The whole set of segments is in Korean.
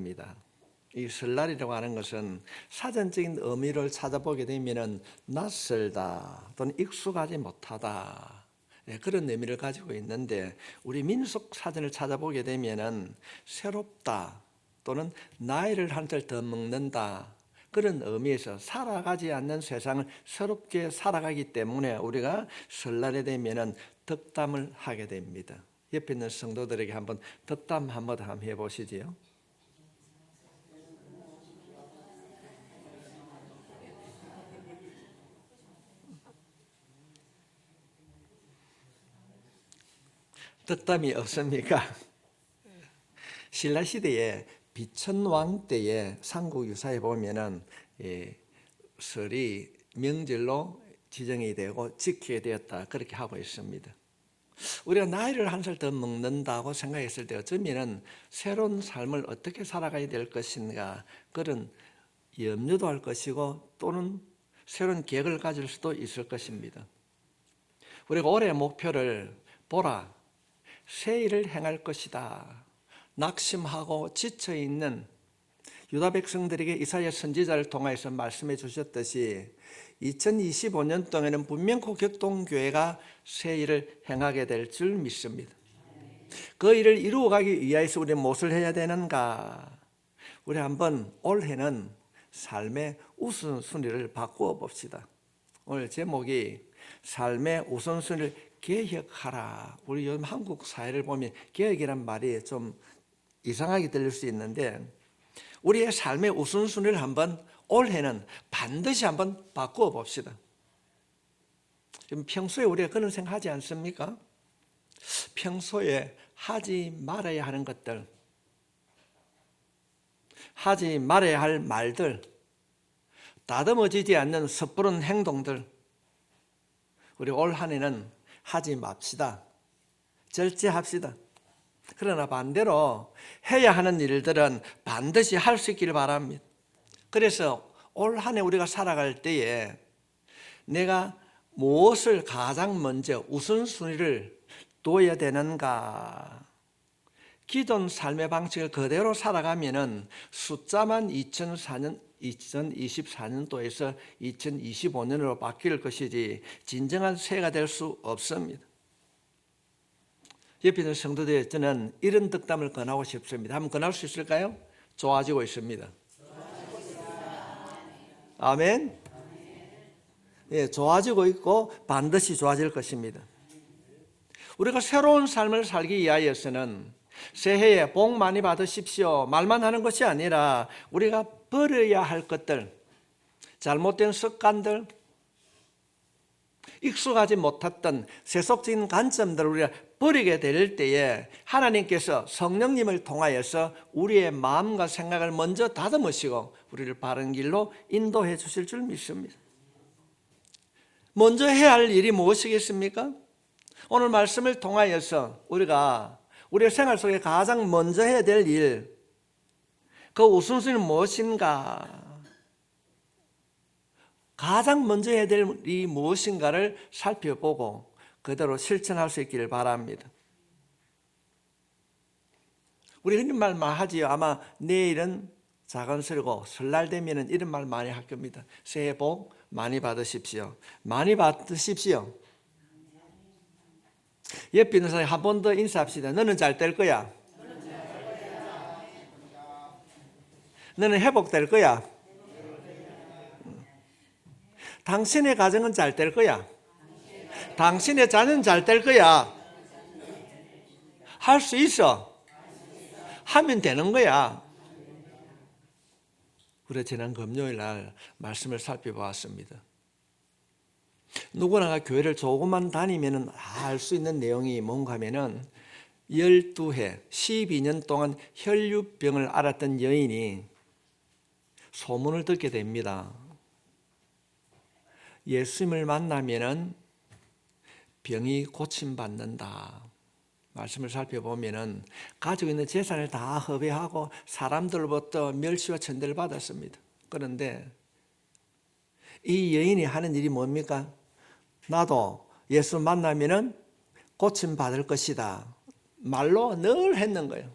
설날입니다. 이 설날이라고 하는 것은 사전적인 의미를 찾아보게 되면 낯설다 또는 익숙하지 못하다, 그런 의미를 가지고 있는데, 우리 민속 사전을 찾아보게 되면 새롭다 또는 나이를 한 살 더 먹는다, 그런 의미에서 살아가지 않는 세상을 새롭게 살아가기 때문에 우리가 설날에 되면 덕담을 하게 됩니다. 옆에 있는 성도들에게 한번 덕담 한번 해보시지요. 덕담이 없습니까? 신라시대에 비천왕 때에 삼국유사에 보면은 설이 명절로 지정이 되고 지키게 되었다, 그렇게 하고 있습니다. 우리가 나이를 한 살 더 먹는다고 생각했을 때 어쩌면 새로운 삶을 어떻게 살아가야 될 것인가, 그런 염려도 할 것이고 또는 새로운 계획을 가질 수도 있을 것입니다. 우리가 올해 목표를 보라, 새 일을 행할 것이다, 낙심하고 지쳐있는 유다 백성들에게 이사야 선지자를 통해서 말씀해 주셨듯이 2025년 동안에는 분명코 격동교회가 새 일을 행하게 될 줄 믿습니다. 그 일을 이루어가기 위해서 우리는 무엇을 해야 되는가? 우리 한번 올해는 삶의 우선순위를 바꾸어 봅시다. 오늘 제목이 삶의 우선순위를 개혁하라. 우리 요즘 한국 사회를 보면 개혁이란 말이 좀 이상하게 들릴 수 있는데, 우리의 삶의 우선순위를 한번 올해는 반드시 한번 바꾸어 봅시다. 평소에 우리가 그런 생각하지 않습니까? 평소에 하지 말아야 하는 것들, 하지 말아야 할 말들, 다듬어지지 않는 섣부른 행동들, 우리 올 한 해는 하지 맙시다. 절제합시다. 그러나 반대로 해야 하는 일들은 반드시 할 수 있기를 바랍니다. 그래서 올 한 해 우리가 살아갈 때에 내가 무엇을 가장 먼저 우선순위를 둬야 되는가? 기존 삶의 방식을 그대로 살아가면은 숫자만 2024년도에서 2025년으로 바뀔 것이지 진정한 새해가 될 수 없습니다. 옆에 있는 성도들, 저는 이런 덕담을 권하고 싶습니다. 한번 권할 수 있을까요? 좋아지고 있습니다. 아멘. 예, 좋아지고 있고 반드시 좋아질 것입니다. 우리가 새로운 삶을 살기 위하여서는 새해에 복 많이 받으십시오 말만 하는 것이 아니라 우리가 버려야 할 것들, 잘못된 습관들, 익숙하지 못했던 세속적인 관점들을 우리가 버리게 될 때에 하나님께서 성령님을 통하여서 우리의 마음과 생각을 먼저 다듬으시고 우리를 바른 길로 인도해 주실 줄 믿습니다. 먼저 해야 할 일이 무엇이겠습니까? 오늘 말씀을 통하여서 우리가 우리의 생활 속에 가장 먼저 해야 될 일, 그 우선순위는 무엇인가? 가장 먼저 해야 될 일이 무엇인가를 살펴보고 그대로 실천할 수 있기를 바랍니다. 우리 흔히 말만 하지요. 아마 내일은 작은 설이고 설날 되면 이런 말 많이 할 겁니다. 새해 복 많이 받으십시오. 많이 받으십시오. 옆에 있는 사람이 한 번 더 인사합시다. 너는 잘 될 거야. 너는 회복될 거야. 당신의 가정은 잘 될 거야. 당신의 자녀는 잘 될 거야. 할 수 있어. 하면 되는 거야. 우리 지난 금요일 날 말씀을 살펴보았습니다. 누구나 교회를 조금만 다니면 알 수 있는 내용이 뭔가 하면은 12해 12년 동안 혈류병을 앓았던 여인이 소문을 듣게 됩니다. 예수님을 만나면은 병이 고침받는다. 말씀을 살펴보면은 가지고 있는 재산을 다 허비하고 사람들로부터 멸시와 천대를 받았습니다. 그런데 이 여인이 하는 일이 뭡니까? 나도 예수 만나면은 고침받을 것이다. 말로 늘 했는 거예요.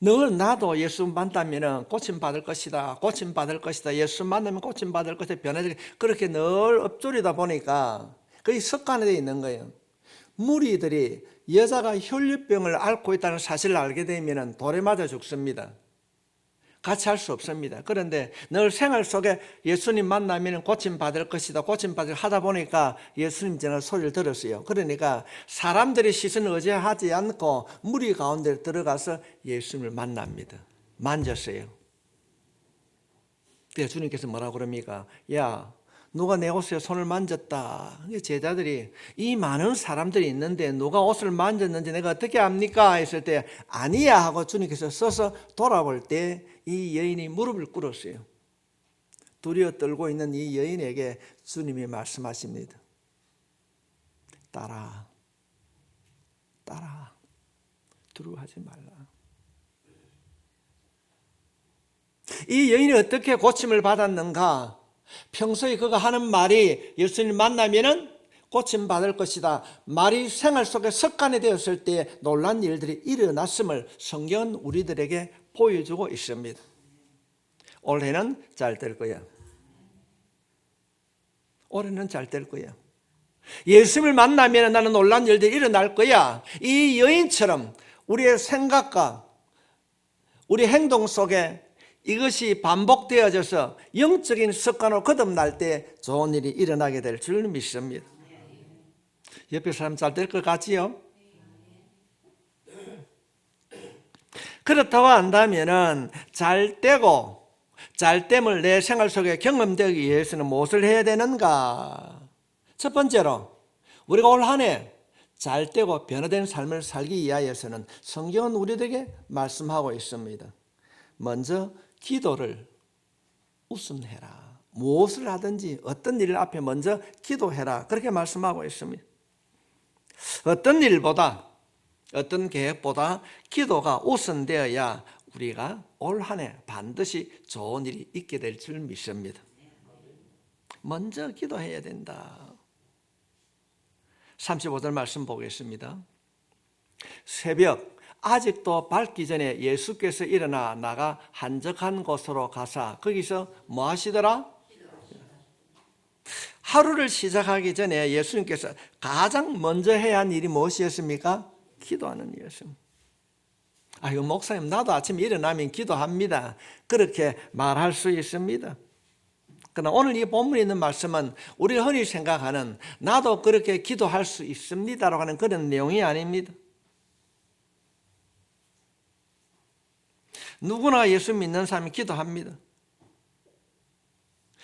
늘 나도 예수 만나면 고침받을 것이다. 고침받을 것이다. 예수 만나면 고침받을 것이다. 변화되게 그렇게 늘 읊조리다 보니까 그게 습관화되어 있는 거예요. 무리들이 여자가 혈류병을 앓고 있다는 사실을 알게 되면 돌에 맞아 죽습니다. 같이 할 수 없습니다. 그런데 늘 생활 속에 예수님 만나면 고침받을 것이다. 고침받을 하다 보니까 예수님 전에 소리를 들었어요. 그러니까 사람들의 시선을 의지하지 않고 무리 가운데 들어가서 예수님을 만납니다. 만졌어요. 그래서 주님께서 뭐라고 그럽니까? 야, 누가 내 옷에 손을 만졌다. 제자들이 이 많은 사람들이 있는데 누가 옷을 만졌는지 내가 어떻게 압니까? 했을 때 아니야 하고 주님께서 서서 돌아볼 때 이 여인이 무릎을 꿇었어요. 두려워 떨고 있는 이 여인에게 주님이 말씀하십니다. 따라 두려워하지 말라. 이 여인이 어떻게 고침을 받았는가? 평소에 그가 하는 말이 예수님 만나면은 고침받을 것이다. 말이 생활 속에 습관이 되었을 때 놀란 일들이 일어났음을 성경은 우리들에게 보여주고 있습니다. 올해는 잘 될 거야. 올해는 잘 될 거야. 예수님을 만나면 나는 놀란 일들이 일어날 거야. 이 여인처럼 우리의 생각과 우리 행동 속에 이것이 반복되어져서 영적인 습관으로 거듭날 때 좋은 일이 일어나게 될 줄 믿습니다. 옆에 사람 잘 될 것 같지요? 그렇다고 한다면 잘 되고 잘 됨을 내 생활 속에 경험되기 위해서는 무엇을 해야 되는가? 첫 번째로 우리가 올 한 해 잘 되고 변화된 삶을 살기 위하여서는 성경은 우리에게 말씀하고 있습니다. 먼저 기도를 우선해라. 무엇을 하든지 어떤 일 앞에 먼저 기도해라. 그렇게 말씀하고 있습니다. 어떤 일보다 어떤 계획보다 기도가 우선되어야 우리가 올 한 해 반드시 좋은 일이 있게 될 줄 믿습니다. 먼저 기도해야 된다. 35절 말씀 보겠습니다. 새벽 아직도 밝기 전에 예수께서 일어나 나가 한적한 곳으로 가사 거기서 뭐 하시더라? 하루를 시작하기 전에 예수님께서 가장 먼저 해야 한 일이 무엇이었습니까? 기도하는 일이었습니다. 이거 목사님 나도 아침에 일어나면 기도합니다. 그렇게 말할 수 있습니다. 그러나 오늘 이 본문에 있는 말씀은 우리가 흔히 생각하는 나도 그렇게 기도할 수 있습니다라고 하는 그런 내용이 아닙니다. 누구나 예수 믿는 사람이 기도합니다.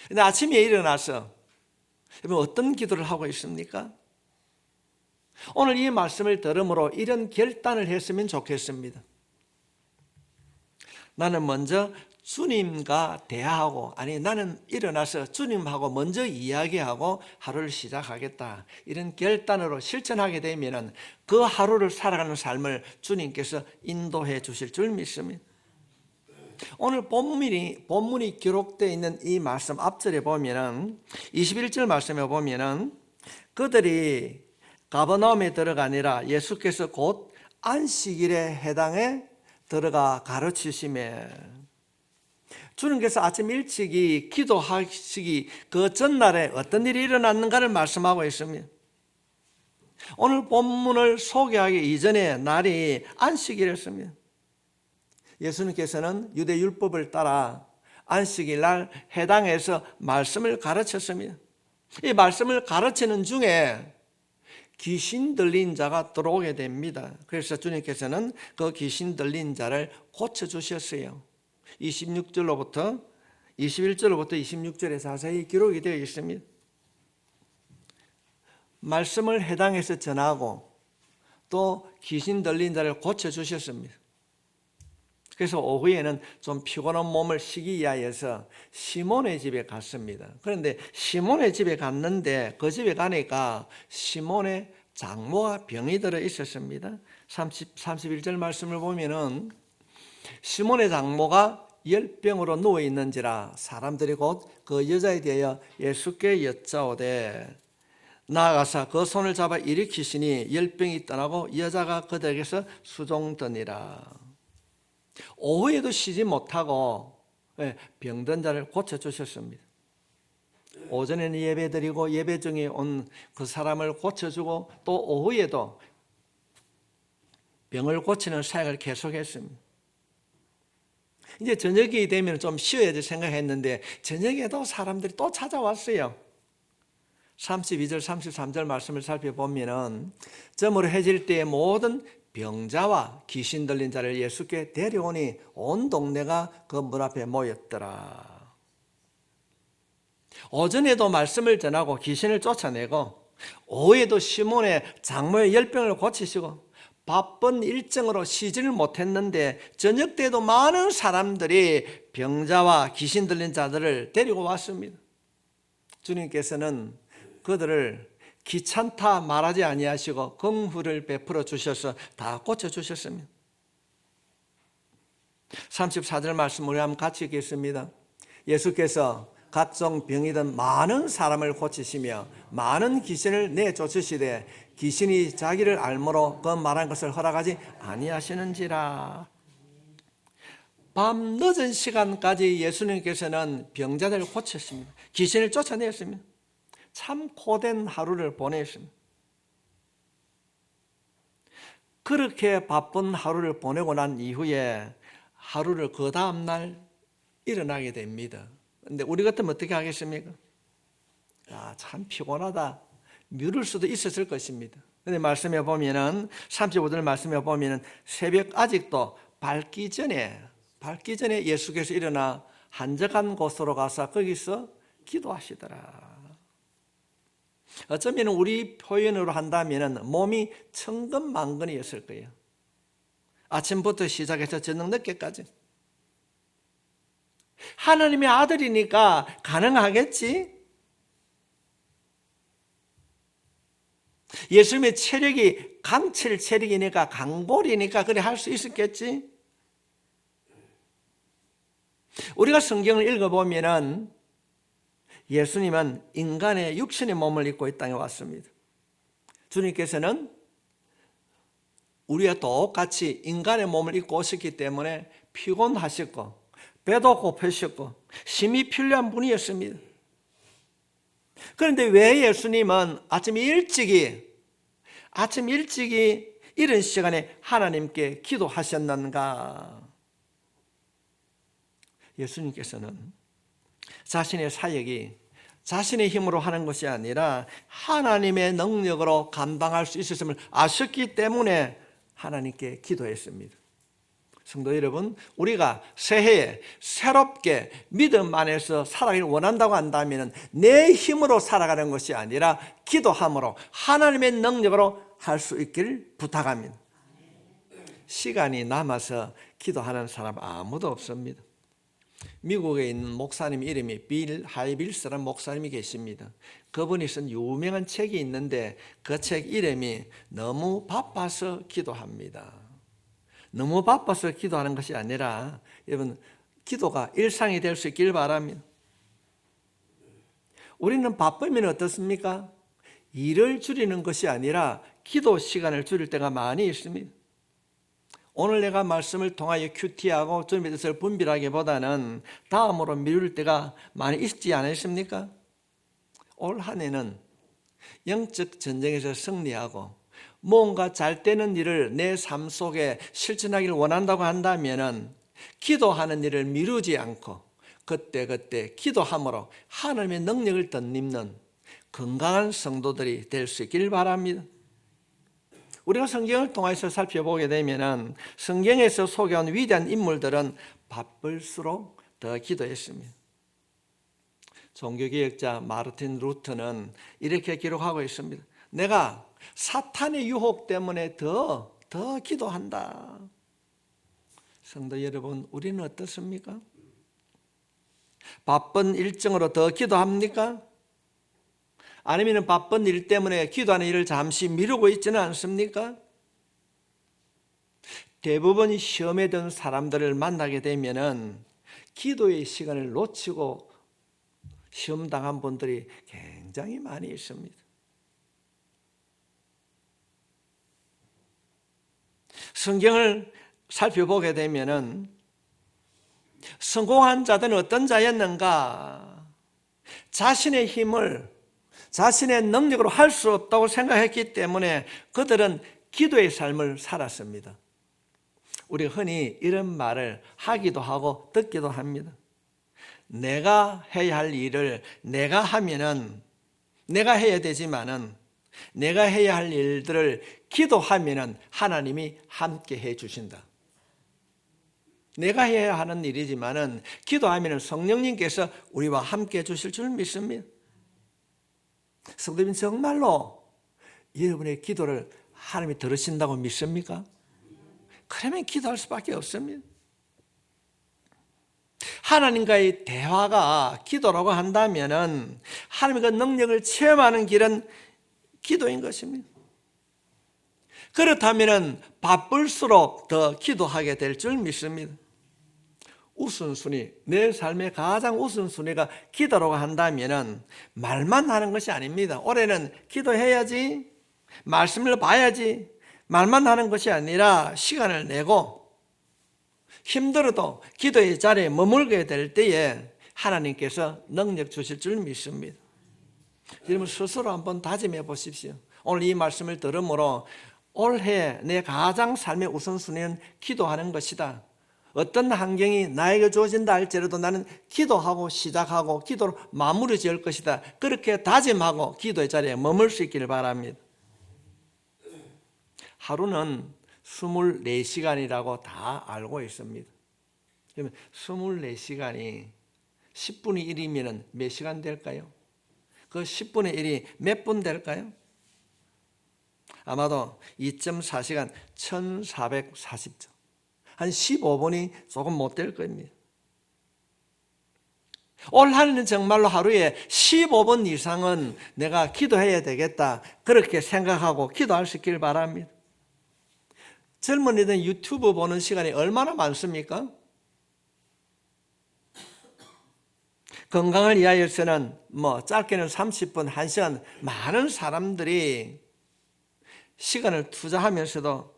근데 아침에 일어나서 여러분 어떤 기도를 하고 있습니까? 오늘 이 말씀을 들음으로 이런 결단을 했으면 좋겠습니다. 나는 먼저 주님과 대화하고 나는 일어나서 주님하고 먼저 이야기하고 하루를 시작하겠다. 이런 결단으로 실천하게 되면 그 하루를 살아가는 삶을 주님께서 인도해 주실 줄 믿습니다. 오늘 본문이 기록되어 있는 이 말씀 앞절에 보면은 21절 말씀에 보면은 그들이 가버나움에 들어가니라 예수께서 곧 안식일에 해당해 들어가 가르치시매 주님께서 아침 일찍이 기도하시기 그 전날에 어떤 일이 일어났는가를 말씀하고 있습니다. 오늘 본문을 소개하기 이전에 날이 안식일이었습니다. 예수님께서는 유대 율법을 따라 안식일 날 해당해서 말씀을 가르쳤습니다. 이 말씀을 가르치는 중에 귀신 들린 자가 들어오게 됩니다. 그래서 주님께서는 그 귀신 들린 자를 고쳐주셨어요. 21절로부터 26절에 자세히 기록이 되어 있습니다. 말씀을 해당해서 전하고 또 귀신 들린 자를 고쳐주셨습니다. 그래서 오후에는 좀 피곤한 몸을 쉬기 위하여서 시몬의 집에 갔습니다. 그런데 시몬의 집에 갔는데 그 집에 가니까 시몬의 장모가 병이 들어 있었습니다. 31절 말씀을 보면은 시몬의 장모가 열병으로 누워 있는지라 사람들이 곧 그 여자에 대하여 예수께 여짜오되 나아가서 그 손을 잡아 일으키시니 열병이 떠나고 여자가 그들에게서 수종되니라. 오후에도 쉬지 못하고 병든 자를 고쳐주셨습니다. 오전에는 예배드리고 예배 중에 온 그 사람을 고쳐주고 또 오후에도 병을 고치는 사역을 계속했습니다. 이제 저녁이 되면 좀 쉬어야지 생각했는데 저녁에도 사람들이 또 찾아왔어요. 32절 33절 말씀을 살펴보면 저물어 해질 때에 모든 병자와 귀신 들린 자를 예수께 데려오니 온 동네가 그 문 앞에 모였더라. 오전에도 말씀을 전하고 귀신을 쫓아내고 오후에도 시몬의 장모의 열병을 고치시고 바쁜 일정으로 쉬지를 못했는데 저녁 때도 많은 사람들이 병자와 귀신 들린 자들을 데리고 왔습니다. 주님께서는 그들을 귀찮다 말하지 아니하시고 긍휼을 베풀어 주셔서 다 고쳐주셨습니다. 34절 말씀 우리 한번 같이 읽겠습니다. 예수께서 각종 병이든 많은 사람을 고치시며 많은 귀신을 내쫓으시되 귀신이 자기를 알므로 그 말한 것을 허락하지 아니하시는지라. 밤 늦은 시간까지 예수님께서는 병자들을 고쳤습니다. 귀신을 쫓아냈습니다. 참 고된 하루를 보냈습니다. 그렇게 바쁜 하루를 보내고 난 이후에 하루를 그 다음날 일어나게 됩니다. 근데 우리 같으면 어떻게 하겠습니까? 참 피곤하다. 미룰 수도 있었을 것입니다. 근데 말씀해 보면은 35절 말씀해 보면은 새벽 아직도 밝기 전에 예수께서 일어나 한적한 곳으로 가서 거기서 기도하시더라. 어쩌면 우리 표현으로 한다면은 몸이 천근만근이었을 거예요. 아침부터 시작해서 저녁 늦게까지. 하나님의 아들이니까 가능하겠지? 예수님의 체력이 강철 체력이니까 강골이니까 그래 할 수 있었겠지? 우리가 성경을 읽어보면은 예수님은 인간의 육신의 몸을 입고 이 땅에 왔습니다. 주님께서는 우리와 똑같이 인간의 몸을 입고 오셨기 때문에 피곤하셨고 배도 고프셨고 힘이 필요한 분이었습니다. 그런데 왜 예수님은 아침 일찍이 이른 시간에 하나님께 기도하셨는가? 예수님께서는 자신의 사역이 자신의 힘으로 하는 것이 아니라 하나님의 능력으로 감당할 수 있었음을 아셨기 때문에 하나님께 기도했습니다. 성도 여러분, 우리가 새해에 새롭게 믿음 안에서 살아가길 원한다고 한다면 내 힘으로 살아가는 것이 아니라 기도함으로 하나님의 능력으로 할 수 있기를 부탁합니다. 시간이 남아서 기도하는 사람 아무도 없습니다. 미국에 있는 목사님 이름이 빌 하이빌스라는 목사님이 계십니다. 그분이 쓴 유명한 책이 있는데 그 책 이름이 너무 바빠서 기도합니다. 너무 바빠서 기도하는 것이 아니라 여러분 기도가 일상이 될 수 있길 바랍니다. 우리는 바쁘면 어떻습니까? 일을 줄이는 것이 아니라 기도 시간을 줄일 때가 많이 있습니다. 오늘 내가 말씀을 통하여 큐티하고 주님의 뜻을 분별하기보다는 다음으로 미룰 때가 많이 있지 않으십니까? 올 한 해는 영적 전쟁에서 승리하고 뭔가 잘 되는 일을 내 삶 속에 실천하기를 원한다고 한다면 기도하는 일을 미루지 않고 그때그때 기도함으로 하나님의 능력을 덧입는 건강한 성도들이 될 수 있길 바랍니다. 우리가 성경을 통해서 살펴보게 되면 성경에서 소개한 위대한 인물들은 바쁠수록 더 기도했습니다. 종교개혁자 마르틴 루터는 이렇게 기록하고 있습니다. 내가 사탄의 유혹 때문에 더 기도한다. 성도 여러분, 우리는 어떻습니까? 바쁜 일정으로 더 기도합니까? 아니면 바쁜 일 때문에 기도하는 일을 잠시 미루고 있지는 않습니까? 대부분 시험에 든 사람들을 만나게 되면은 기도의 시간을 놓치고 시험 당한 분들이 굉장히 많이 있습니다. 성경을 살펴보게 되면은 성공한 자들은 어떤 자였는가? 자신의 힘을 자신의 능력으로 할 수 없다고 생각했기 때문에 그들은 기도의 삶을 살았습니다. 우리가 흔히 이런 말을 하기도 하고 듣기도 합니다. 내가 해야 할 일을 내가 하면은 내가 해야 되지만은 내가 해야 할 일들을 기도하면은 하나님이 함께 해 주신다. 내가 해야 하는 일이지만은 기도하면은 성령님께서 우리와 함께 해 주실 줄 믿습니다. 성도님, 정말로 여러분의 기도를 하나님이 들으신다고 믿습니까? 그러면 기도할 수밖에 없습니다. 하나님과의 대화가 기도라고 한다면은 하나님의 그 능력을 체험하는 길은 기도인 것입니다. 그렇다면은 바쁠수록 더 기도하게 될 줄 믿습니다. 우선순위, 내 삶의 가장 우선순위가 기도라고 한다면은 말만 하는 것이 아닙니다. 올해는 기도해야지, 말씀을 봐야지, 말만 하는 것이 아니라 시간을 내고 힘들어도 기도의 자리에 머물게 될 때에 하나님께서 능력 주실 줄 믿습니다. 여러분 스스로 한번 다짐해 보십시오. 오늘 이 말씀을 들으므로 올해 내 가장 삶의 우선순위는 기도하는 것이다. 어떤 환경이 나에게 주어진다 할지라도 나는 기도하고 시작하고 기도로 마무리 지을 것이다. 그렇게 다짐하고 기도의 자리에 머물 수 있기를 바랍니다. 하루는 24시간이라고 다 알고 있습니다. 그러면 24시간이 10분의 1이면 몇 시간 될까요? 그 10분의 1이 몇 분 될까요? 아마도 2.4시간 1440초. 한 15분이 조금 못 될 겁니다. 올 한해는 정말로 하루에 15분 이상은 내가 기도해야 되겠다. 그렇게 생각하고 기도할 수 있길 바랍니다. 젊은이들 유튜브 보는 시간이 얼마나 많습니까? 건강을 위하여서는 짧게는 30분, 1시간 많은 사람들이 시간을 투자하면서도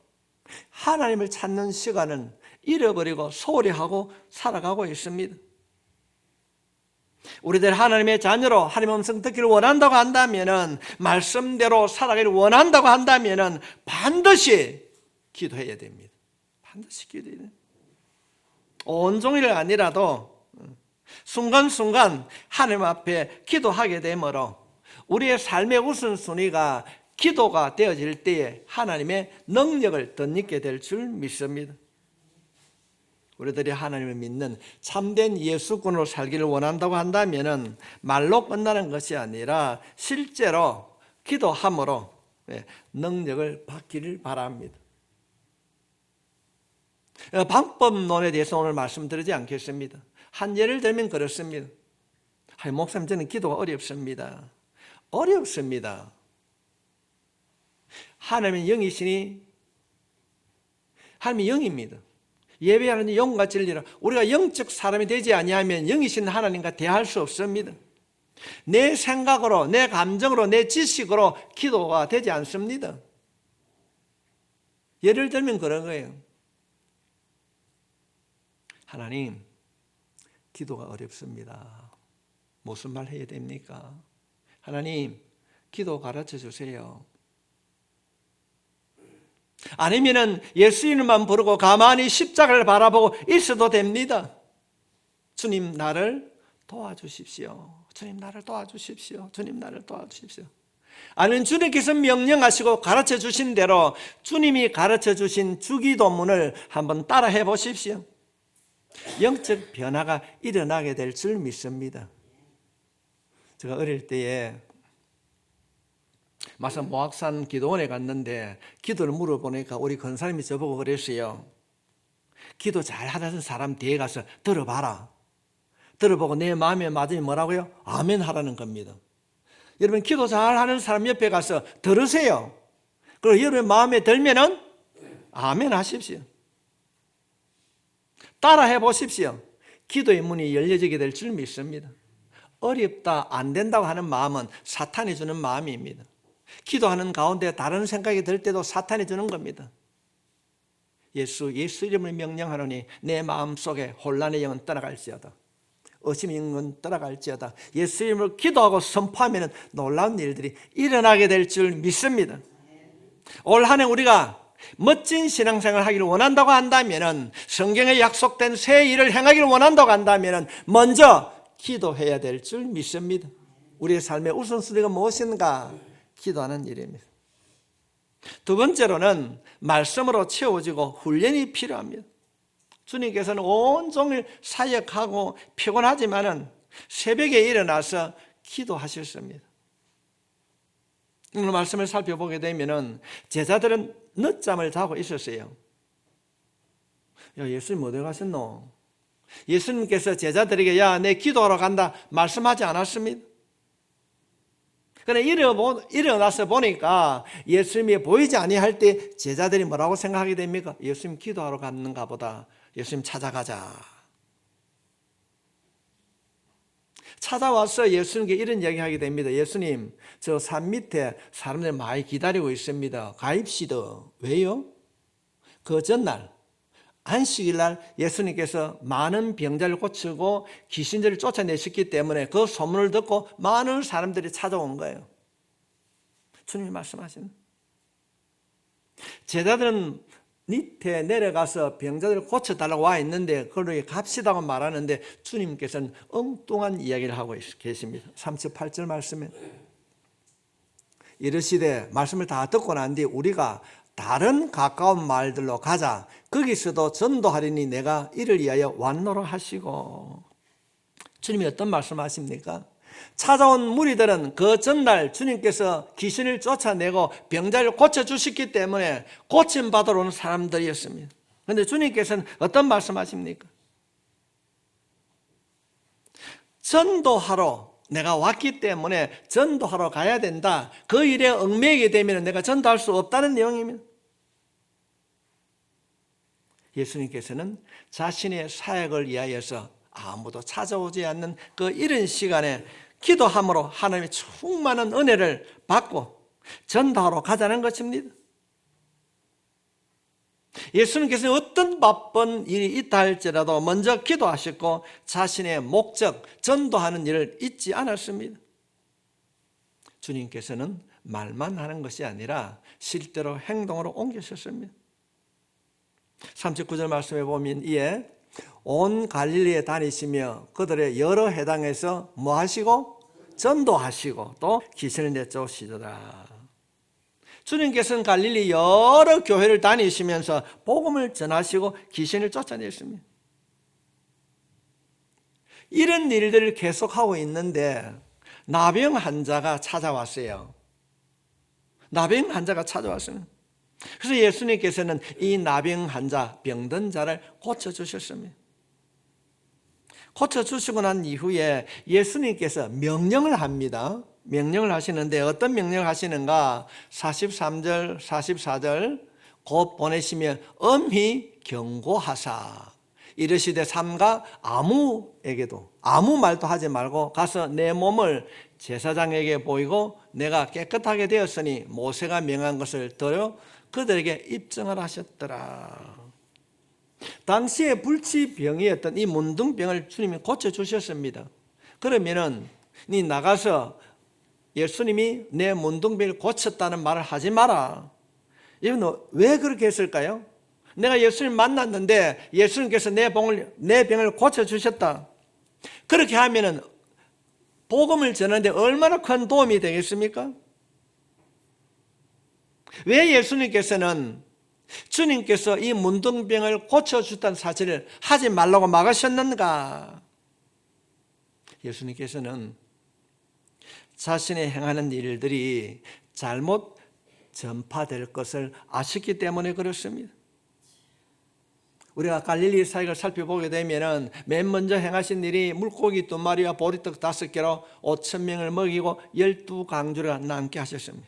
하나님을 찾는 시간은 잃어버리고 소홀히 하고 살아가고 있습니다. 우리들 하나님의 자녀로 하나님의 음성 듣기를 원한다고 한다면은 말씀대로 살아가기를 원한다고 한다면은 반드시 기도해야 됩니다. 반드시 기도해야 됩니다. 온종일 아니라도 순간순간 하나님 앞에 기도하게 되므로 우리의 삶의 우선순위가 기도가 되어질 때에 하나님의 능력을 덧입게 될 줄 믿습니다. 우리들이 하나님을 믿는 참된 예수꾼으로 살기를 원한다고 한다면 말로 끝나는 것이 아니라 실제로 기도함으로 능력을 받기를 바랍니다. 방법론에 대해서 오늘 말씀드리지 않겠습니다. 한 예를 들면 그렇습니다. 목사님, 저는 기도가 어렵습니다. 어렵습니다. 하나님은 영이시니 하나님이 영입니다. 예배하는 영과 진리라. 우리가 영적 사람이 되지 아니하면 영이신 하나님과 대할 수 없습니다. 내 생각으로, 내 감정으로, 내 지식으로 기도가 되지 않습니다. 예를 들면 그런 거예요. 하나님, 기도가 어렵습니다. 무슨 말 해야 됩니까? 하나님, 기도 가르쳐 주세요. 아니면은 예수 이름만 부르고 가만히 십자가를 바라보고 있어도 됩니다. 주님, 나를 도와주십시오. 주님, 나를 도와주십시오. 주님, 나를 도와주십시오. 아니면 주님께서 명령하시고 가르쳐 주신 대로 주님이 가르쳐 주신 주기도문을 한번 따라해 보십시오. 영적 변화가 일어나게 될 줄 믿습니다. 제가 어릴 때에 마산 모악산 기도원에 갔는데 기도를 물어보니까 우리 권사님이 저보고 그랬어요. 기도 잘하는 사람 뒤에 가서 들어봐라. 들어보고 내 마음에 맞으면 뭐라고요? 아멘 하라는 겁니다. 여러분, 기도 잘하는 사람 옆에 가서 들으세요. 그리고 여러분 마음에 들면은 아멘 하십시오. 따라해 보십시오. 기도의 문이 열려지게 될 줄 믿습니다. 어렵다, 안 된다고 하는 마음은 사탄이 주는 마음입니다. 기도하는 가운데 다른 생각이 들 때도 사탄이 주는 겁니다. 예수 이름을 명령하노니 내 마음속에 혼란의 영은 떠나갈지어다. 의심의 영은 떠나갈지어다. 예수 이름을 기도하고 선포하면 놀라운 일들이 일어나게 될 줄 믿습니다. 올 한 해 우리가 멋진 신앙생활을 하기를 원한다고 한다면, 성경에 약속된 새 일을 행하기를 원한다고 한다면 먼저 기도해야 될 줄 믿습니다. 우리의 삶의 우선순위가 무엇인가? 기도하는 일입니다. 두 번째로는 말씀으로 채워지고 훈련이 필요합니다. 주님께서는 온종일 사역하고 피곤하지만은 새벽에 일어나서 기도하셨습니다. 오늘 말씀을 살펴보게 되면은 제자들은 늦잠을 자고 있었어요. 야, 예수님 어디 가셨노? 예수님께서 제자들에게 야, 내 기도하러 간다 말씀하지 않았습니다. 그런데 일어나서 보니까 예수님이 보이지 아니할 때 제자들이 뭐라고 생각하게 됩니까? 예수님 기도하러 갔는가 보다. 예수님 찾아가자. 찾아와서 예수님께 이런 이야기하게 됩니다. 예수님, 저 산 밑에 사람들 많이 기다리고 있습니다. 가입시다. 왜요? 그 전날 안식일 날 예수님께서 많은 병자를 고치고 귀신들을 쫓아내셨기 때문에 그 소문을 듣고 많은 사람들이 찾아온 거예요. 주님이 말씀하시는. 제자들은 밑에 내려가서 병자들을 고쳐달라고 와 있는데 그러게 갑시다고 말하는데 주님께서는 엉뚱한 이야기를 하고 계십니다. 38절 말씀에 이르시되, 말씀을 다 듣고 난 뒤 우리가 다른 가까운 마을들로 가자. 거기서도 전도하리니 내가 이를 위하여 왔노라 하시고. 주님이 어떤 말씀하십니까? 찾아온 무리들은 그 전날 주님께서 귀신을 쫓아내고 병자를 고쳐주셨기 때문에 고침받으러 오는 사람들이었습니다. 그런데 주님께서는 어떤 말씀하십니까? 전도하러 내가 왔기 때문에 전도하러 가야 된다. 그 일에 얽매이게 되면 내가 전도할 수 없다는 내용입니다. 예수님께서는 자신의 사역을 위하여서 아무도 찾아오지 않는 그 이른 시간에 기도함으로 하나님의 충만한 은혜를 받고 전도하러 가자는 것입니다. 예수님께서는 어떤 바쁜 일이 있다 할지라도 먼저 기도하셨고 자신의 목적, 전도하는 일을 잊지 않았습니다. 주님께서는 말만 하는 것이 아니라 실제로 행동으로 옮기셨습니다. 39절 말씀에 보면 이에 온 갈릴리에 다니시며 그들의 여러 회당에서 뭐 하시고? 전도하시고 또 귀신을 내쫓으시더라. 주님께서는 갈릴리 여러 교회를 다니시면서 복음을 전하시고 귀신을 쫓아냈습니다. 이런 일들을 계속하고 있는데 나병 환자가 찾아왔어요. 나병 환자가 찾아왔습니다. 그래서 예수님께서는 이 나병 환자, 병든 자를 고쳐주셨습니다. 고쳐주시고 난 이후에 예수님께서 명령을 합니다. 명령을 하시는데 어떤 명령을 하시는가? 43절, 44절 곧 보내시며 엄히 경고하사 이르시되 삼가 아무에게도 아무 말도 하지 말고 가서 내 몸을 제사장에게 보이고 내가 깨끗하게 되었으니 모세가 명한 것을 들어 그들에게 입증을 하셨더라. 당시에 불치병이었던 이 문둥병을 주님이 고쳐주셨습니다. 그러면은 니 나가서 예수님이 내 문둥병을 고쳤다는 말을 하지 마라. 이건 왜 그렇게 했을까요? 내가 예수님 만났는데 예수님께서 내 병을 고쳐주셨다. 그렇게 하면은 복음을 전하는데 얼마나 큰 도움이 되겠습니까? 왜 예수님께서는 주님께서 이 문둥병을 고쳐주셨다는 사실을 하지 말라고 막으셨는가? 예수님께서는 자신의 행하는 일들이 잘못 전파될 것을 아셨기 때문에 그렇습니다. 우리가 갈릴리 사역을 살펴보게 되면 맨 먼저 행하신 일이 물고기 2마리와 보리떡 5개로 5,000명을 먹이고 12강주를 남게 하셨습니다.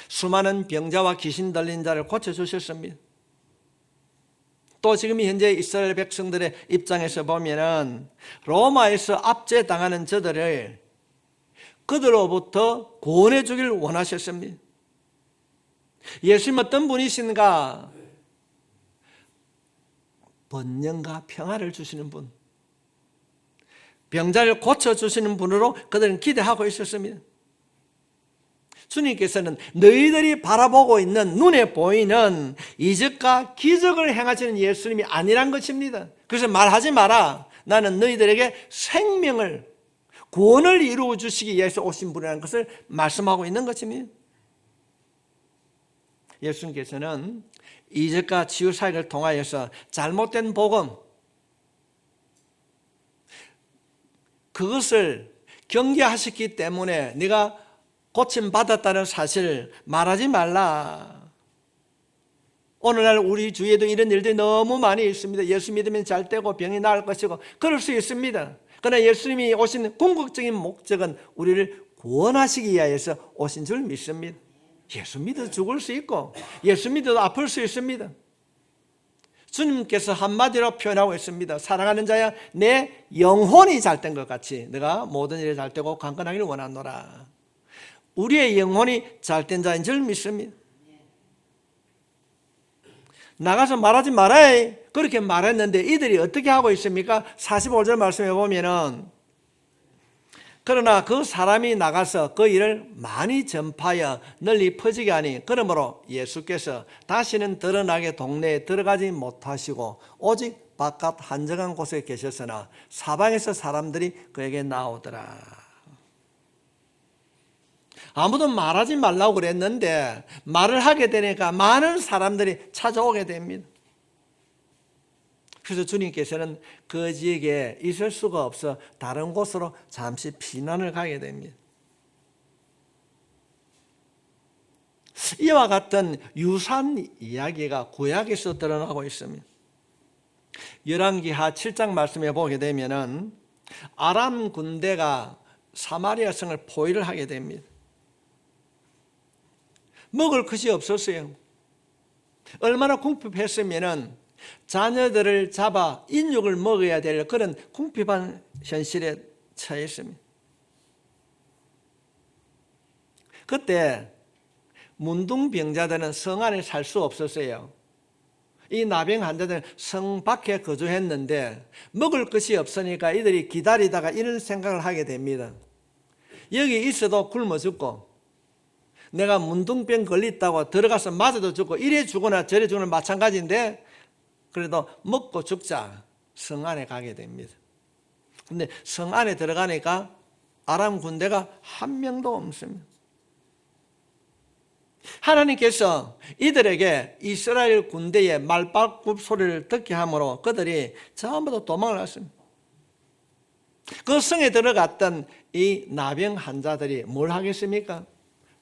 수많은 병자와 귀신 들린 자를 고쳐주셨습니다. 또 지금 현재 이스라엘 백성들의 입장에서 보면 로마에서 압제당하는 저들을 그들로부터 구원해 주길 원하셨습니다. 예수님 어떤 분이신가? 번영과 평화를 주시는 분, 병자를 고쳐주시는 분으로 그들은 기대하고 있었습니다. 주님께서는 너희들이 바라보고 있는 눈에 보이는 이적과 기적을 행하시는 예수님이 아니란 것입니다. 그래서 말하지 마라. 나는 너희들에게 생명을, 구원을 이루어 주시기 위해서 오신 분이라는 것을 말씀하고 있는 것입니다. 예수님께서는 이적과 치유 사역을 통하여서 잘못된 복음, 그것을 경계하셨기 때문에 네가 고침받았다는 사실을 말하지 말라. 오늘날 우리 주위에도 이런 일들이 너무 많이 있습니다. 예수 믿으면 잘 되고 병이 나을 것이고 그럴 수 있습니다. 그러나 예수님이 오신 궁극적인 목적은 우리를 구원하시기 위하여서 오신 줄 믿습니다. 예수 믿어도 죽을 수 있고 예수 믿어도 아플 수 있습니다. 주님께서 한마디로 표현하고 있습니다. 사랑하는 자야, 내 영혼이 잘된 것 같이 내가 모든 일에 잘되고 강건하기를 원하노라. 우리의 영혼이 잘된 자인 줄 믿습니다. 나가서 말하지 말아야 그렇게 말했는데 이들이 어떻게 하고 있습니까? 45절 말씀해 보면은 그러나 그 사람이 나가서 그 일을 많이 전파하여 널리 퍼지게 하니 그러므로 예수께서 다시는 드러나게 동네에 들어가지 못하시고 오직 바깥 한적한 곳에 계셨으나 사방에서 사람들이 그에게 나오더라. 아무도 말하지 말라고 그랬는데 말을 하게 되니까 많은 사람들이 찾아오게 됩니다. 그래서 주님께서는 그 지역에 있을 수가 없어 다른 곳으로 잠시 피난을 가게 됩니다. 이와 같은 유사한 이야기가 구약에서 드러나고 있습니다. 열왕기하 7장 말씀에 보게 되면은 아람 군대가 사마리아 성을 포위를 하게 됩니다. 먹을 것이 없었어요. 얼마나 궁핍했으면은 자녀들을 잡아 인육을 먹어야 될 그런 궁핍한 현실에 처했습니다. 그때 문둥병자들은 성 안에 살 수 없었어요. 이 나병 환자들은 성 밖에 거주했는데 먹을 것이 없으니까 이들이 기다리다가 이런 생각을 하게 됩니다. 여기 있어도 굶어 죽고 내가 문둥병 걸렸다고 들어가서 맞아도 죽고 이래 죽거나 저래 죽는 마찬가지인데 그래도 먹고 죽자 성 안에 가게 됩니다. 근데 성 안에 들어가니까 아람 군대가 한 명도 없습니다. 하나님께서 이들에게 이스라엘 군대의 말발굽 소리를 듣게 하므로 그들이 전부 다 도망을 갔습니다. 그 성에 들어갔던 이 나병 환자들이 뭘 하겠습니까?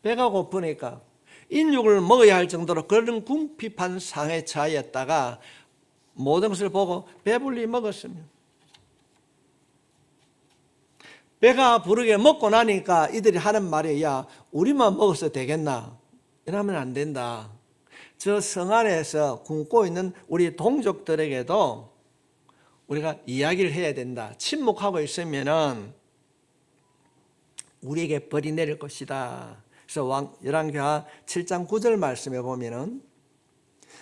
배가 고프니까 인육을 먹어야 할 정도로 그런 궁핍한 상에 처하였다가 모든 것을 보고 배불리 먹었습니다. 배가 부르게 먹고 나니까 이들이 하는 말이 야 우리만 먹어서 되겠나? 이러면 안 된다. 저 성 안에서 굶고 있는 우리 동족들에게도 우리가 이야기를 해야 된다. 침묵하고 있으면은 우리에게 벌이 내릴 것이다. 그래서 열왕기하 7장 9절 말씀에 보면은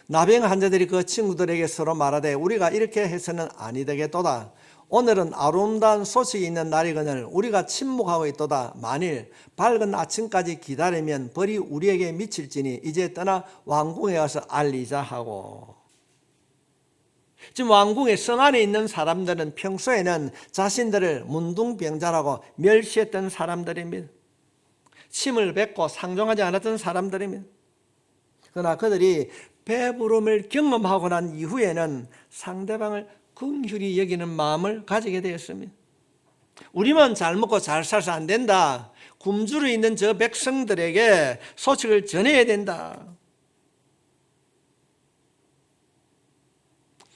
나병 환자들이 그 친구들에게 서로 말하되 우리가 이렇게 해서는 아니 되겠도다. 오늘은 아름다운 소식이 있는 날이거늘 우리가 침묵하고 있도다. 만일 밝은 아침까지 기다리면 벌이 우리에게 미칠지니 이제 떠나 왕궁에 가서 알리자 하고. 지금 왕궁의 성 안에 있는 사람들은 평소에는 자신들을 문둥병자라고 멸시했던 사람들입니다. 침을 뱉고 상종하지 않았던 사람들입니다. 그러나 그들이 배부름을 경험하고 난 이후에는 상대방을 긍휼히 여기는 마음을 가지게 되었습니다. 우리만 잘 먹고 잘 살아서 안 된다. 굶주려 있는 저 백성들에게 소식을 전해야 된다.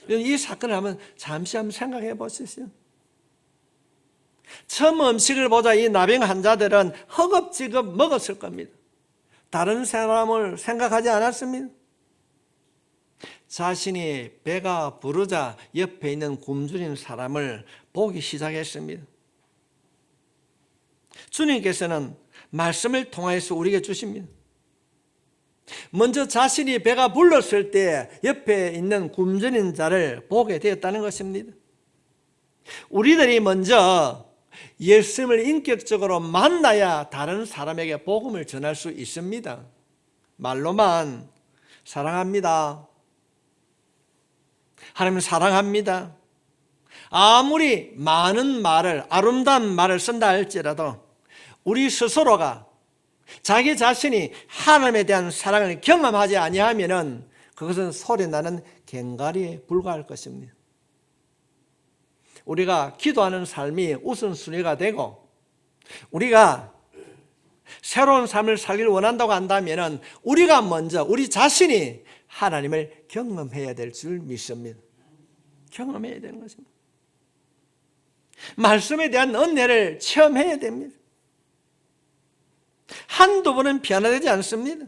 이 사건을 잠시 한번 생각해 보십시오. 처음 음식을 보자 이 나병 환자들은 허겁지겁 먹었을 겁니다. 다른 사람을 생각하지 않았습니다. 자신이 배가 부르자 옆에 있는 굶주린 사람을 보기 시작했습니다. 주님께서는 말씀을 통해서 우리에게 주십니다. 먼저 자신이 배가 불렀을 때 옆에 있는 굶주린 자를 보게 되었다는 것입니다. 우리들이 먼저 예수님을 인격적으로 만나야 다른 사람에게 복음을 전할 수 있습니다. 말로만 사랑합니다, 하나님 사랑합니다, 아무리 많은 말을, 아름다운 말을 쓴다 할지라도 우리 스스로가 자기 자신이 하나님에 대한 사랑을 경험하지 아니하면은 그것은 소리나는 꽹과리에 불과할 것입니다. 우리가 기도하는 삶이 우선순위가 되고 우리가 새로운 삶을 살기를 원한다고 한다면은 우리가 먼저 우리 자신이 하나님을 경험해야 될 줄 믿습니다. 경험해야 되는 것입니다. 말씀에 대한 은혜를 체험해야 됩니다. 한두 번은 변화되지 않습니다.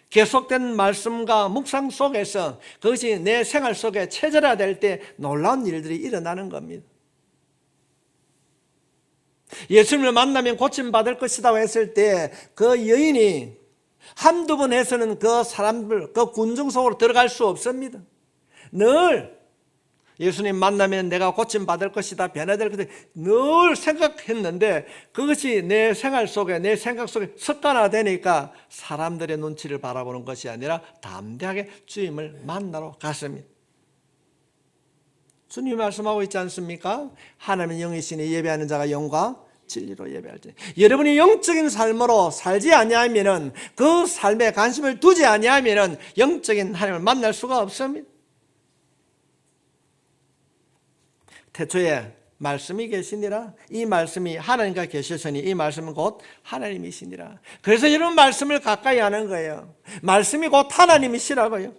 계속된 말씀과 묵상 속에서 그것이 내 생활 속에 체질화될 때 놀라운 일들이 일어나는 겁니다. 예수님을 만나면 고침받을 것이라고 했을 때 그 여인이 한두 번 해서는 그 사람들, 그 군중 속으로 들어갈 수 없습니다. 늘 예수님 만나면 내가 고침받을 것이다, 변화될 것이다 늘 생각했는데 그것이 내 생활 속에, 내 생각 속에 습관화되니까 사람들의 눈치를 바라보는 것이 아니라 담대하게 주님을 만나러 갔습니다. 주님이 말씀하고 있지 않습니까? 하나님은 영이시니 예배하는 자가 영과 진리로 예배할지. 여러분이 영적인 삶으로 살지 아니하면은, 그 삶에 관심을 두지 아니하면은 영적인 하나님을 만날 수가 없습니다. 태초에 말씀이 계시니라. 이 말씀이 하나님과 계셨으니 이 말씀은 곧 하나님이시니라. 그래서 여러분 말씀을 가까이 하는 거예요. 말씀이 곧 하나님이시라고요.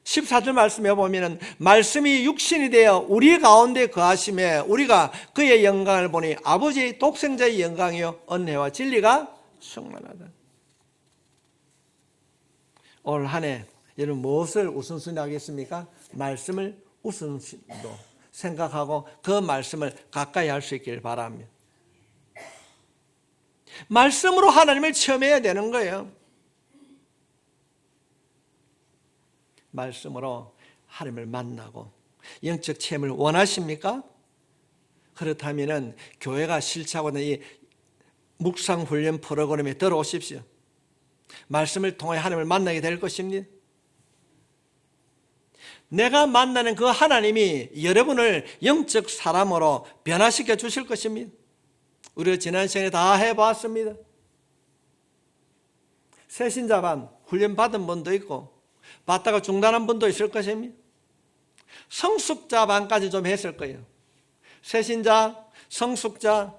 14절 말씀해 보면 말씀이 육신이 되어 우리 가운데 거하심에 우리가 그의 영광을 보니 아버지의 독생자의 영광이요 은혜와 진리가 충만하다. 올 한 해 여러분 무엇을 우선순위 하겠습니까? 말씀을 우선순위로 생각하고 그 말씀을 가까이 할 수 있기를 바랍니다. 말씀으로 하나님을 체험해야 되는 거예요. 말씀으로 하나님을 만나고 영적 체험을 원하십니까? 그렇다면 교회가 실시하고 있는 이 묵상 훈련 프로그램에 들어오십시오. 말씀을 통해 하나님을 만나게 될 것입니다. 내가 만나는 그 하나님이 여러분을 영적 사람으로 변화시켜 주실 것입니다. 우리가 지난 시간에 다 해봤습니다. 새신자반 훈련 받은 분도 있고 받다가 중단한 분도 있을 것입니다. 성숙자반까지 좀 했을 거예요. 새신자, 성숙자,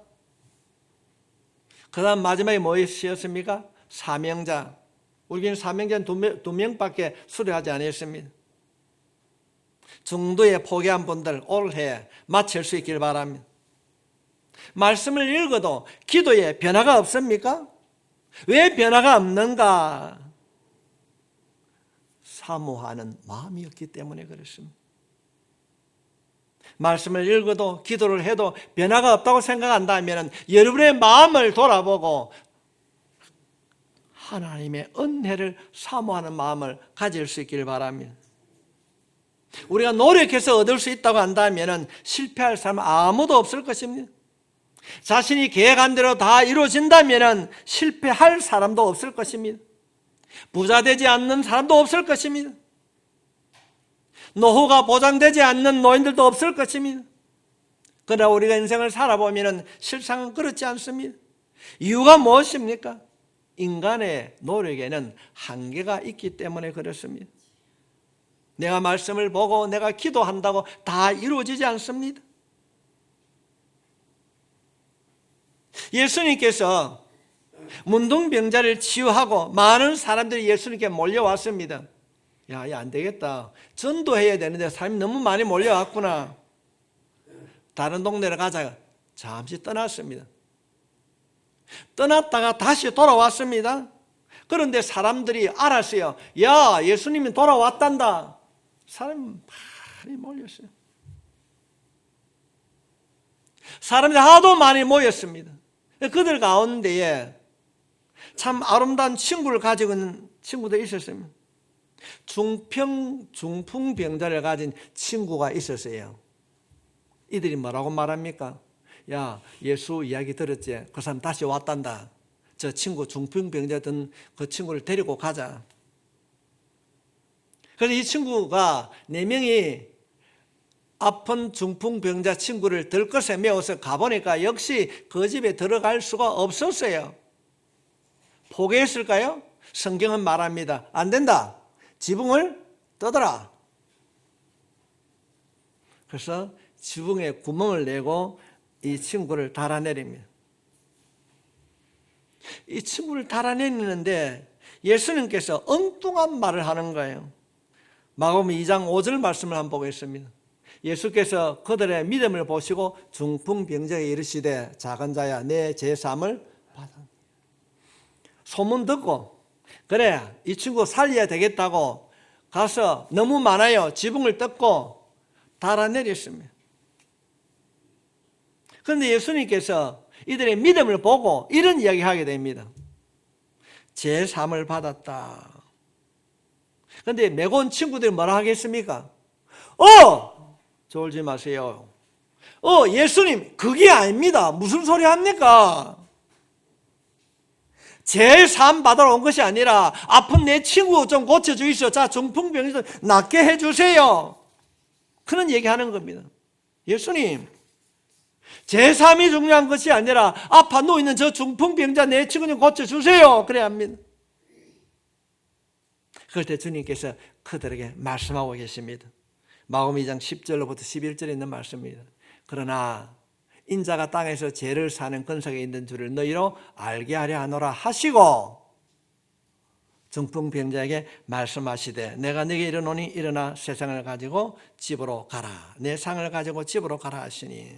그 다음 마지막에 뭐였습니까? 사명자. 우리는 사명자는 두 명밖에 수료하지 않았습니다. 중도에 포기한 분들 올해 마칠 수 있길 바랍니다. 말씀을 읽어도 기도에 변화가 없습니까? 왜 변화가 없는가? 사모하는 마음이 없기 때문에 그렇습니다. 말씀을 읽어도 기도를 해도 변화가 없다고 생각한다면 여러분의 마음을 돌아보고 하나님의 은혜를 사모하는 마음을 가질 수 있기를 바랍니다. 우리가 노력해서 얻을 수 있다고 한다면 실패할 사람은 아무도 없을 것입니다. 자신이 계획한 대로 다 이루어진다면 실패할 사람도 없을 것입니다. 부자 되지 않는 사람도 없을 것입니다. 노후가 보장되지 않는 노인들도 없을 것입니다. 그러나 우리가 인생을 살아보면 실상은 그렇지 않습니다. 이유가 무엇입니까? 인간의 노력에는 한계가 있기 때문에 그렇습니다. 내가 말씀을 보고 내가 기도한다고 다 이루어지지 않습니다. 예수님께서 문둥병자를 치유하고 많은 사람들이 예수님께 몰려왔습니다. 야, 안 되겠다. 전도해야 되는데 사람이 너무 많이 몰려왔구나. 다른 동네로 가자. 잠시 떠났습니다. 떠났다가 다시 돌아왔습니다. 그런데 사람들이 알았어요. 야, 예수님이 돌아왔단다. 사람이 많이 몰렸어요. 사람들이 하도 많이 모였습니다. 그들 가운데에 참 아름다운 친구를 가지고 있는 친구도 있었습니다. 중풍병자를 가진 친구가 있었어요. 이들이 뭐라고 말합니까? 야, 예수 이야기 들었지? 그 사람 다시 왔단다. 저 친구 중풍병자던 그 친구를 데리고 가자. 그래서 이 친구가 4명이 아픈 중풍병자 친구를 들것에 메워서 가보니까 역시 그 집에 들어갈 수가 없었어요. 포기했을까요? 성경은 말합니다. 안 된다. 지붕을 떠더라. 그래서 지붕에 구멍을 내고 이 친구를 달아내립니다. 이 친구를 달아내리는데 예수님께서 엉뚱한 말을 하는 거예요. 마가복음 2장 5절 말씀을 한번 보겠습니다. 예수께서 그들의 믿음을 보시고 중풍병자에게 이르시되 작은 자야 내 제사함을 받아. 소문 듣고 그래 이 친구 살려야 되겠다고 가서 너무 많아요. 지붕을 뜯고 달아내렸습니다. 그런데 예수님께서 이들의 믿음을 보고 이런 이야기하게 됩니다. 제사함을 받았다. 그런데 메고 온 친구들이 뭐라 하겠습니까? 졸지 마세요. 예수님 그게 아닙니다. 무슨 소리 합니까? 제사함 받으러 온 것이 아니라 아픈 내 친구 좀 고쳐주이소. 자, 중풍병자 낫게 해주세요. 그런 얘기하는 겁니다. 예수님 제사함이 중요한 것이 아니라 아파 누워있는 저 중풍병자 내 친구 좀 고쳐주세요. 그래야 합니다. 그럴 때 주님께서 그들에게 말씀하고 계십니다. 마가복음 2장 10절로부터 11절에 있는 말씀입니다. 그러나 인자가 땅에서 죄를 사는 근성에 있는 줄을 너희로 알게 하려 하노라 하시고 중풍병자에게 말씀하시되 내가 네게 이르노니 일어나 세상을 가지고 집으로 가라. 내 상을 가지고 집으로 가라 하시니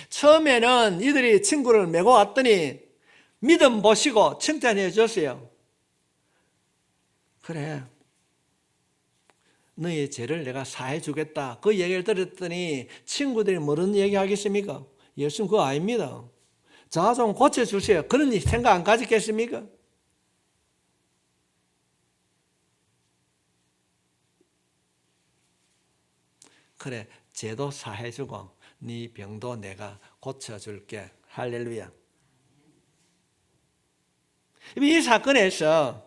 처음에는 이들이 친구를 메고 왔더니 믿음 보시고 칭찬해 줬어요. 그래 너의 죄를 내가 사해 주겠다. 그 얘기를 들었더니 친구들이 뭐런 얘기 하겠습니까? 예수님 그거 아닙니다. 자 좀 고쳐주세요. 그런 생각 안 가졌겠습니까? 그래 죄도 사해 주고 네 병도 내가 고쳐줄게. 할렐루야. 이 사건에서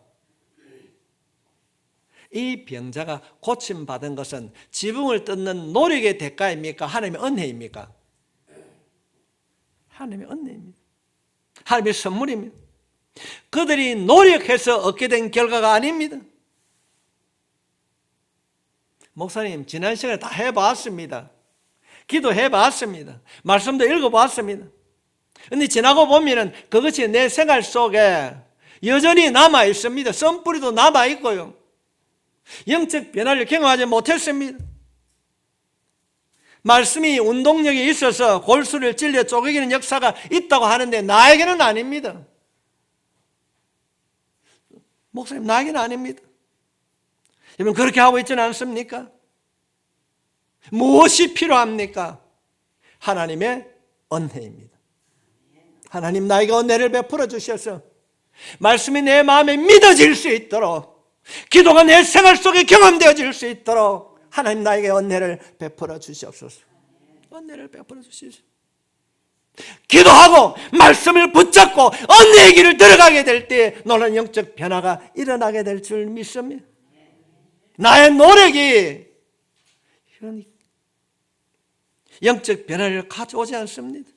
이 병자가 고침받은 것은 지붕을 뜯는 노력의 대가입니까? 하나님의 은혜입니까? 하나님의 은혜입니다. 하나님의 선물입니다. 그들이 노력해서 얻게 된 결과가 아닙니다. 목사님 지난 시간에 다 해봤습니다. 기도해봤습니다. 말씀도 읽어봤습니다. 그런데 지나고 보면 그것이 내 생활 속에 여전히 남아있습니다. 썬뿌리도 남아있고요. 영적 변화를 경험하지 못했습니다. 말씀이 운동력이 있어서 골수를 찔려 쪼개기는 역사가 있다고 하는데 나에게는 아닙니다. 목사님 나에게는 아닙니다. 여러분 그렇게 하고 있지는 않습니까? 무엇이 필요합니까? 하나님의 은혜입니다. 하나님 나에게 은혜를 베풀어 주셔서 말씀이 내 마음에 믿어질 수 있도록 기도가 내 생활 속에 경험되어질 수 있도록 하나님 나에게 은혜를 베풀어 주시옵소서. 은혜를 베풀어 주시옵소서. 기도하고 말씀을 붙잡고 은혜의 길을 들어가게 될 때 놀라운 영적 변화가 일어나게 될 줄 믿습니다. 나의 노력이 영적 변화를 가져오지 않습니다.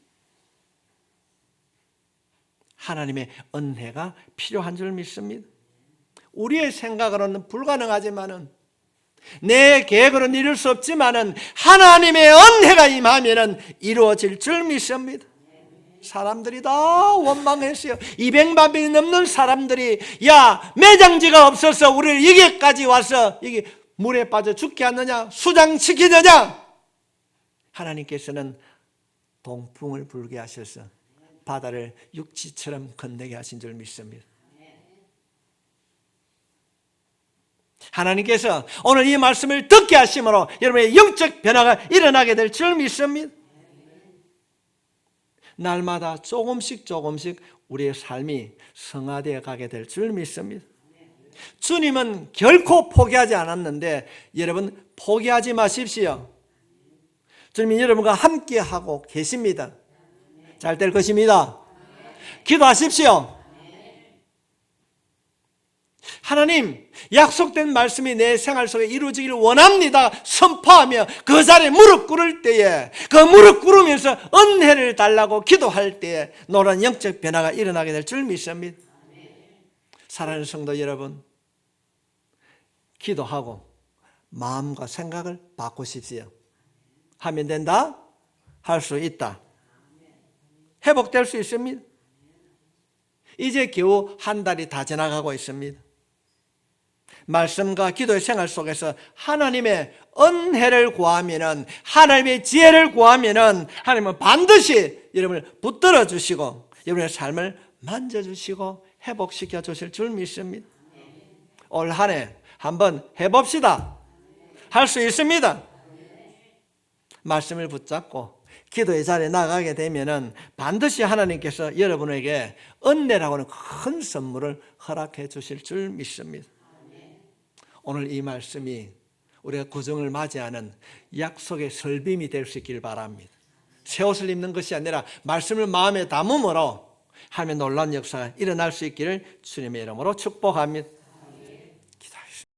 하나님의 은혜가 필요한 줄 믿습니다. 우리의 생각으로는 불가능하지만은 내 계획으로는 이룰 수 없지만은 하나님의 은혜가 임하면은 이루어질 줄 믿습니다. 사람들이 다 원망했어요. 200만 명이 넘는 사람들이 야 매장지가 없어서 우리를 여기까지 와서 이게 물에 빠져 죽게 하느냐 수장시키느냐. 하나님께서는 동풍을 불게 하셔서 바다를 육지처럼 건너게 하신 줄 믿습니다. 하나님께서 오늘 이 말씀을 듣게 하심으로 여러분의 영적 변화가 일어나게 될 줄 믿습니다. 날마다 조금씩 우리의 삶이 성화되어 가게 될 줄 믿습니다. 주님은 결코 포기하지 않았는데 여러분 포기하지 마십시오. 주님이 여러분과 함께하고 계십니다. 잘 될 것입니다. 기도하십시오. 하나님, 약속된 말씀이 내 생활 속에 이루어지기를 원합니다. 선포하며 그 자리에 무릎 꿇을 때에, 그 무릎 꿇으면서 은혜를 달라고 기도할 때에 놀라운 영적 변화가 일어나게 될 줄 믿습니다. 사랑하는 성도 여러분, 기도하고 마음과 생각을 바꾸십시오. 하면 된다? 할 수 있다. 회복될 수 있습니다. 이제 겨우 한 달이 다 지나가고 있습니다. 말씀과 기도의 생활 속에서 하나님의 은혜를 구하면은, 하나님의 지혜를 구하면은 하나님은 반드시 여러분을 붙들어 주시고 여러분의 삶을 만져주시고 회복시켜 주실 줄 믿습니다. 올 한 해 한번 해봅시다. 할 수 있습니다. 말씀을 붙잡고 기도의 자리에 나가게 되면은 반드시 하나님께서 여러분에게 은혜라고 하는 큰 선물을 허락해 주실 줄 믿습니다. 오늘 이 말씀이 우리가 구정을 맞이하는 약속의 설빔이 될 수 있길 바랍니다. 새 옷을 입는 것이 아니라 말씀을 마음에 담음으로 하나님의 놀라운 역사가 일어날 수 있기를 주님의 이름으로 축복합니다.